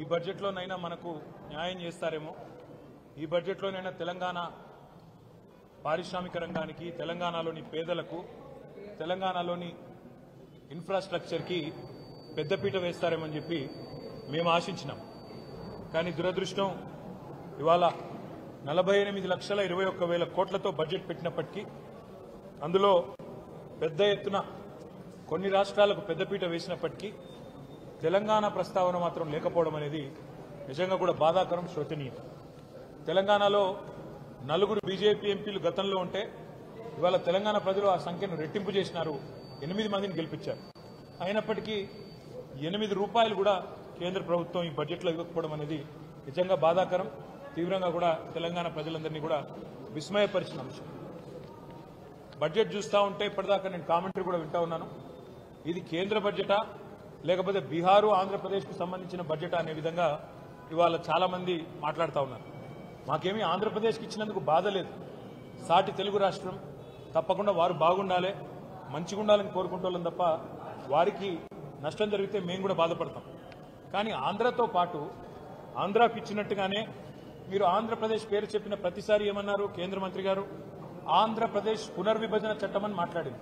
ఈ బడ్జెట్లోనైనా మనకు న్యాయం చేస్తారేమో, ఈ బడ్జెట్లోనైనా తెలంగాణ పారిశ్రామిక రంగానికి, తెలంగాణలోని పేదలకు, తెలంగాణలోని ఇన్ఫ్రాస్ట్రక్చర్కి పెద్దపీట వేస్తారేమని చెప్పి మేము ఆశించినాం. కానీ దురదృష్టం ఇవాళ 48,21,000 కోట్లతో బడ్జెట్ పెట్టినప్పటికీ అందులో పెద్ద ఎత్తున కొన్ని రాష్ట్రాలకు పెద్దపీట వేసినప్పటికీ తెలంగాణ ప్రస్తావన మాత్రం లేకపోవడం అనేది నిజంగా కూడా బాధాకరం, శోచనీయం. తెలంగాణలో 4 బీజేపీ ఎంపీలు గతంలో ఉంటే ఇవాళ తెలంగాణ ప్రజలు ఆ సంఖ్యను రెట్టింపు చేసినారు, 8 మందిని గెలిపించారు. అయినప్పటికీ 8 రూపాయలు కూడా కేంద్ర ప్రభుత్వం ఈ బడ్జెట్లో ఇవ్వకపోవడం అనేది నిజంగా బాధాకరం, తీవ్రంగా కూడా తెలంగాణ ప్రజలందరినీ కూడా విస్మయపరిచిన అంశం. బడ్జెట్ చూస్తూ ఉంటే ఇప్పటిదాకా నేను కామెంటరీ కూడా వింటా ఉన్నాను. ఇది కేంద్ర బడ్జెటా లేకపోతే బీహారు ఆంధ్రప్రదేశ్కు సంబంధించిన బడ్జెటా అనే విధంగా ఇవాళ చాలా మంది మాట్లాడుతూ ఉన్నారు. మాకేమీ ఆంధ్రప్రదేశ్కి ఇచ్చినందుకు బాధ లేదు. సాటి తెలుగు రాష్ట్రం, తప్పకుండా వారు బాగుండాలి, మంచిగా ఉండాలని కోరుకుంటోళ్ళం తప్ప వారికి నష్టం జరిగితే మేము కూడా బాధపడతాం. కానీ ఆంధ్రతో పాటు ఆంధ్రాకి ఇచ్చినట్టుగానే మీరు ఆంధ్రప్రదేశ్ పేరు చెప్పిన ప్రతిసారి ఏమన్నారు కేంద్ర మంత్రి గారు? ఆంధ్రప్రదేశ్ పునర్విభజన చట్టం అని మాట్లాడింది.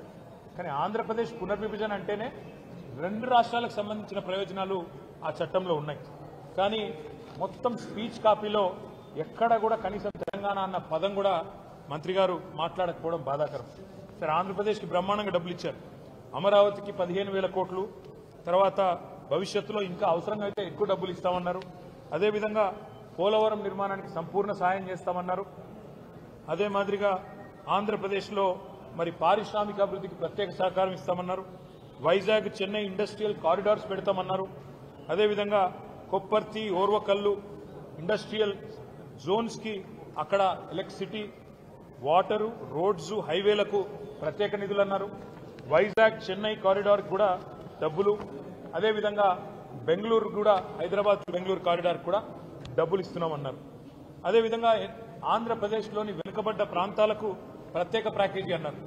కానీ ఆంధ్రప్రదేశ్ పునర్విభజన అంటేనే 2 రాష్ట్రాలకు సంబంధించిన ప్రయోజనాలు ఆ చట్టంలో ఉన్నాయి. కానీ మొత్తం స్పీచ్ కాపీలో ఎక్కడ కూడా కనీసం తెలంగాణ అన్న పదం కూడా మంత్రి గారు మాట్లాడకపోవడం బాధాకరం. సరే, ఆంధ్రప్రదేశ్కి బ్రహ్మాండంగా డబ్బులు ఇచ్చారు. అమరావతికి 15,000 కోట్లు, తర్వాత భవిష్యత్తులో ఇంకా అవసరంగా అయితే ఎక్కువ డబ్బులు ఇస్తామన్నారు. అదేవిధంగా పోలవరం నిర్మాణానికి సంపూర్ణ సాయం చేస్తామన్నారు. అదే మాదిరిగా ఆంధ్రప్రదేశ్లో మరి పారిశ్రామిక అభివృద్ధికి ప్రత్యేక సహకారం ఇస్తామన్నారు. వైజాగ్ చెన్నై ఇండస్ట్రియల్ కారిడార్స్ పెడతామన్నారు. అదేవిధంగా కొప్పర్తి ఓర్వకల్లు ఇండస్ట్రియల్ జోన్స్కి అక్కడ ఎలక్ట్రిసిటీ, వాటరు, రోడ్స్, హైవేలకు ప్రత్యేక నిధులు అన్నారు. వైజాగ్ చెన్నై కారిడార్ కూడా డబ్బులు. అదేవిధంగా బెంగళూరు కూడా, హైదరాబాద్ బెంగళూరు కారిడార్ కూడా డబ్బులు ఇస్తున్నామన్నారు. అదేవిధంగా ఆంధ్రప్రదేశ్లోని వెనుకబడ్డ ప్రాంతాలకు ప్రత్యేక ప్యాకేజీ అన్నారు.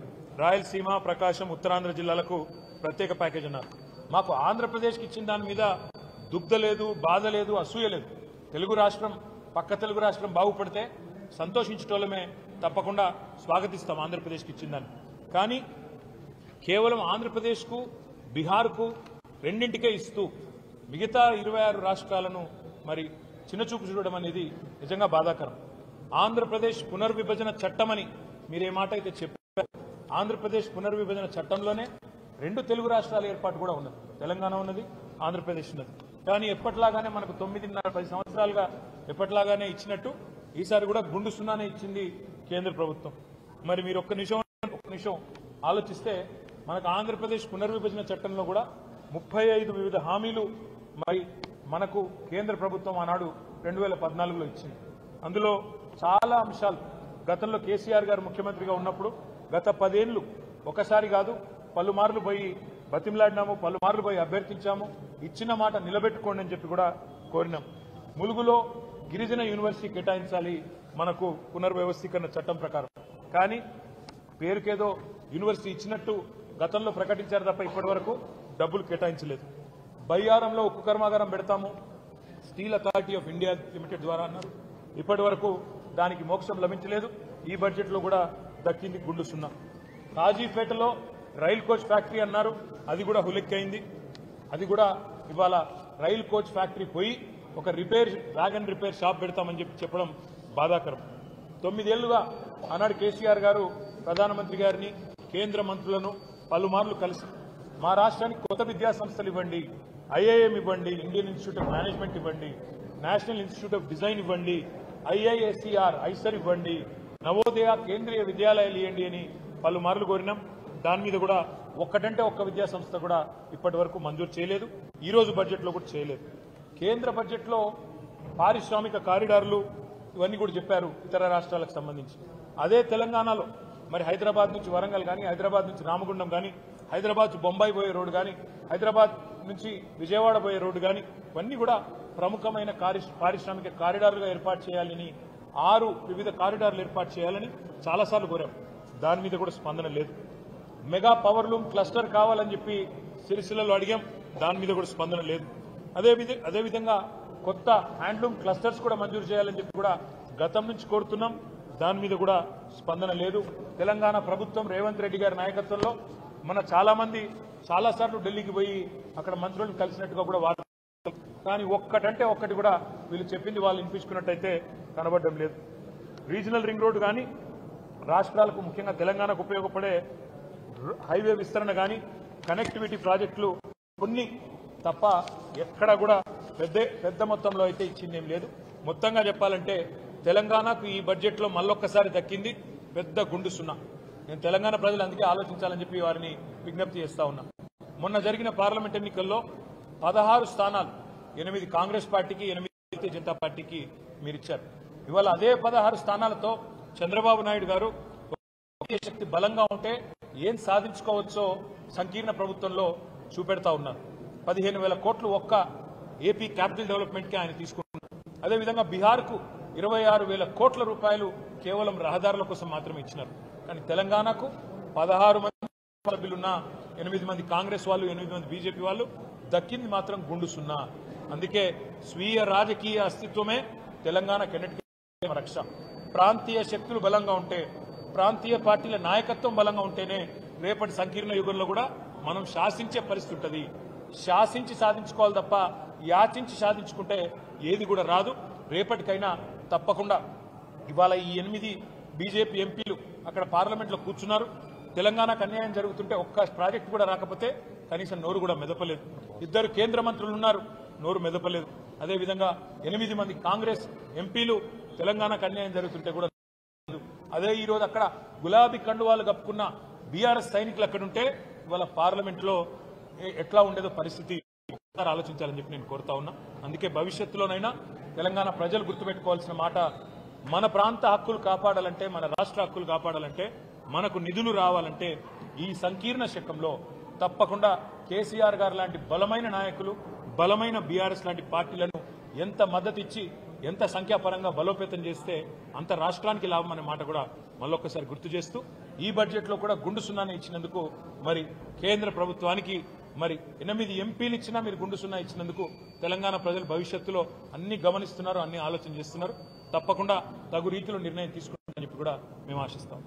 రాయలసీమ, ప్రకాశం, ఉత్తరాంధ్ర జిల్లాలకు ప్రత్యేక ప్యాకేజీ అన్నారు. మాకు ఆంధ్రప్రదేశ్కి ఇచ్చిన దాని మీద దుగ్ధ లేదు, బాధ లేదు, అసూయ లేదు. తెలుగు రాష్ట్రం, పక్క తెలుగు రాష్ట్రం బాగుపడితే సంతోషించటోళ్ళమే, తప్పకుండా స్వాగతిస్తాం ఆంధ్రప్రదేశ్కి ఇచ్చిన దాన్ని. కానీ కేవలం ఆంధ్రప్రదేశ్కు, బీహార్కు రెండింటికే ఇస్తూ మిగతా 26 రాష్ట్రాలను మరి చిన్నచూపు చూడడం అనేది నిజంగా బాధాకరం. ఆంధ్రప్రదేశ్ పునర్విభజన చట్టమని మీరే మాట అయితే చెప్పారు. ఆంధ్రప్రదేశ్ పునర్విభజన చట్టంలోనే 2 తెలుగు రాష్ట్రాల ఏర్పాటు కూడా ఉన్నది. తెలంగాణ ఉన్నది, ఆంధ్రప్రదేశ్ ఉన్నది. కానీ ఎప్పట్లాగానే మనకు 9.5-10 సంవత్సరాలుగా ఎప్పట్లాగానే ఇచ్చినట్టు ఈసారి కూడా గుండు సున్నానే ఇచ్చింది కేంద్ర ప్రభుత్వం. మరి మీరు ఒక్క నిమిషం ఆలోచిస్తే మనకు ఆంధ్రప్రదేశ్ పునర్విభజన చట్టంలో కూడా 35 వివిధ హామీలు మరి మనకు కేంద్ర ప్రభుత్వం ఆనాడు 2014లో ఇచ్చింది. అందులో చాలా అంశాలు గతంలో కేసీఆర్ గారు ముఖ్యమంత్రిగా ఉన్నప్పుడు గత 10 ఏళ్లు ఒకసారి కాదు పలుమార్లు పోయి బతిమలాడినాము, పలుమార్లు పోయి అభ్యర్థించాము. ఇచ్చిన మాట నిలబెట్టుకోండి అని చెప్పి కూడా కోరినాం. ములుగులో గిరిజన యూనివర్సిటీ కేటాయించాలి మనకు పునర్వ్యవస్థీకరణ చట్టం ప్రకారం. కానీ పేరుకేదో యూనివర్సిటీ ఇచ్చినట్టు గతంలో ప్రకటించారు తప్ప ఇప్పటి వరకు డబ్బులు కేటాయించలేదు. బయ్యారంలో ఉక్కు కర్మాగారం పెడతాము steel authority of India limited ద్వారా అన్నారు. ఇప్పటి వరకు దానికి మోక్షం లభించలేదు. ఈ బడ్జెట్లో కూడా దక్కింది గుండు సున్నా. కాజీపేటలో రైల్ కోచ్ ఫ్యాక్టరీ అన్నారు, అది కూడా హులెక్కైంది. అది కూడా ఇవాళ రైల్ కోచ్ ఫ్యాక్టరీ పోయి ఒక వ్యాగన్ రిపేర్ షాప్ పెడతామని చెప్పడం బాధాకరం. 9 ఏళ్లుగా ఆనాడు కేసీఆర్ గారు ప్రధానమంత్రి గారిని, కేంద్ర మంత్రులను పలుమార్లు కలిసి మా రాష్ట్రానికి కొత్త విద్యా సంస్థలు ఇవ్వండి, ఐఐఎం ఇవ్వండి, ఇండియన్ ఇన్స్టిట్యూట్ ఆఫ్ మేనేజ్మెంట్ ఇవ్వండి, నేషనల్ ఇన్స్టిట్యూట్ ఆఫ్ డిజైన్ ఇవ్వండి, ఐఐఎస్ఈఆర్ ఇవ్వండి, నవోదయ కేంద్రీయ విద్యాలయాలు ఇవ్వండి అని పలుమార్లు కోరినాం. దాని మీద కూడా ఒక్కటంటే ఒక్క విద్యా సంస్థ కూడా ఇప్పటి వరకు మంజూరు చేయలేదు. ఈ రోజు బడ్జెట్లో కూడా చేయలేదు. కేంద్ర బడ్జెట్లో పారిశ్రామిక కారిడార్లు ఇవన్నీ కూడా చెప్పారు ఇతర రాష్ట్రాలకు సంబంధించి. అదే తెలంగాణలో మరి హైదరాబాద్ నుంచి వరంగల్ కానీ, హైదరాబాద్ నుంచి రామగుండం కానీ, హైదరాబాద్ బొంబాయి పోయే రోడ్డు కానీ, హైదరాబాద్ నుంచి విజయవాడ పోయే రోడ్డు కానీ ఇవన్నీ కూడా ప్రముఖమైన పారిశ్రామిక కారిడార్లుగా ఏర్పాటు చేయాలని 6 వివిధ కారిడార్లు ఏర్పాటు చేయాలని చాలాసార్లు కోరాం. దాని మీద కూడా స్పందన లేదు. మెగా పవర్ లూమ్ క్లస్టర్ కావాలని చెప్పి సిరిసిల్లలో అడిగాం, దాని మీద కూడా స్పందన లేదు. అదేవిధంగా కొత్త హ్యాండ్లూమ్ క్లస్టర్స్ కూడా మంజూరు చేయాలని చెప్పి కూడా గతం నుంచి కోరుతున్నాం. దాని మీద కూడా స్పందన లేదు. తెలంగాణ ప్రభుత్వం రేవంత్ రెడ్డి గారి నాయకత్వంలో మన చాలా మంది చాలాసార్లు ఢిల్లీకి పోయి అక్కడ మంత్రులను కలిసినట్టుగా కూడా వార్త, కానీ ఒక్కటంటే ఒక్కటి కూడా వీళ్ళు చెప్పింది వాళ్ళు వినిపించుకున్నట్టయితే కనబడడం లేదు. రీజనల్ రింగ్ రోడ్డు కానీ, రాష్ట్రాలకు ముఖ్యంగా తెలంగాణకు ఉపయోగపడే హైవే విస్తరణ కానీ, కనెక్టివిటీ ప్రాజెక్టులు కొన్ని తప్ప ఎక్కడా కూడా పెద్ద మొత్తంలో అయితే ఇచ్చిందేం లేదు. మొత్తంగా చెప్పాలంటే తెలంగాణకు ఈ బడ్జెట్లో మళ్ళొక్కసారి దక్కింది పెద్ద గుండు సున్నా. నేను తెలంగాణ ప్రజలు అందుకే ఆలోచించాలని చెప్పి వారిని విజ్ఞప్తి చేస్తా ఉన్నా. మొన్న జరిగిన పార్లమెంట్ ఎన్నికల్లో 16 స్థానాలు 8 కాంగ్రెస్ పార్టీకి, 8 భారతీయ జనతా పార్టీకి మీరిచ్చారు. ఇవాళ అదే 16 స్థానాలతో చంద్రబాబు నాయుడు గారు ఒకే శక్తి బలంగా ఉంటే ఏం సాధించుకోవచ్చో సంకీర్ణ ప్రభుత్వంలో చూపెడతా ఉన్నారు. 15,000 కోట్లు ఒక్క ఏపీ క్యాపిటల్ డెవలప్మెంట్కి ఆయన తీసుకుంటున్నారు. అదేవిధంగా బీహార్కు 26,000 కోట్ల రూపాయలు కేవలం రహదారుల కోసం మాత్రమే ఇచ్చినారు. కానీ తెలంగాణకు 16 మంది సభ్యులున్న 8 మంది కాంగ్రెస్ వాళ్ళు, 8 మంది బీజేపీ వాళ్ళు దక్కింది మాత్రం గుండు సున్నా. అందుకే స్వీయ రాజకీయ అస్తిత్వమే తెలంగాణ కెన్నటికి రక్ష. ప్రాంతీయ శక్తులు బలంగా ఉంటే, ప్రాంతీయ పార్టీల నాయకత్వం బలంగా ఉంటేనే రేపటి సంకీర్ణ యుగంలో కూడా మనం శాసించే పరిస్థితి ఉంటుంది. శాసించి సాధించుకోవాలి తప్ప యాచించి సాధించుకుంటే ఏది కూడా రాదు. రేపటికైనా తప్పకుండా ఇవాళ ఈ 8 బీజేపీ ఎంపీలు అక్కడ పార్లమెంట్లో కూర్చున్నారు. తెలంగాణకు అన్యాయం జరుగుతుంటే ఒక్క ప్రాజెక్టు కూడా రాకపోతే కనీసం నోరు కూడా మెదపలేదు. 2 కేంద్ర మంత్రులు ఉన్నారు, నోరు మెదపలేదు. అదేవిధంగా 8 మంది కాంగ్రెస్ ఎంపీలు తెలంగాణకు అన్యాయం జరుగుతుంటే కూడా. అదే ఈరోజు అక్కడ గులాబీ కండువాలు కప్పుకున్న బీఆర్ఎస్ సైనికులు అక్కడుంటే ఇవాళ పార్లమెంట్లో ఎట్లా ఉండేదో పరిస్థితి ఆలోచించాలని చెప్పి నేను కోరుతా ఉన్నా. అందుకే భవిష్యత్తులోనైనా తెలంగాణ ప్రజలు గుర్తుపెట్టుకోవాల్సిన మాట, మన ప్రాంత హక్కులు కాపాడాలంటే, మన రాష్ట్ర హక్కులు కాపాడాలంటే, మనకు నిధులు రావాలంటే ఈ సంకీర్ణ శకంలో తప్పకుండా కేసీఆర్ గారు లాంటి బలమైన నాయకులు, బలమైన బీఆర్ఎస్ లాంటి పార్టీలను ఎంత మద్దతు ఇచ్చి, ఎంత సంఖ్యాపరంగా బలోపేతం చేస్తే అంత రాష్ట్రానికి లాభం అనే మాట కూడా మళ్ళొక్కసారి గుర్తు చేస్తూ, ఈ బడ్జెట్లో కూడా గుండు సున్నాని ఇచ్చినందుకు మరి కేంద్ర ప్రభుత్వానికి మరి 8 ఎంపీలు ఇచ్చినా మీరు గుండు సున్నా ఇచ్చినందుకు తెలంగాణ ప్రజలు భవిష్యత్తులో అన్ని గమనిస్తున్నారు, అన్ని ఆలోచన చేస్తున్నారు. తప్పకుండా తగు రీతిలో నిర్ణయం తీసుకుంటారని చెప్పి కూడా మేము ఆశిస్తాం.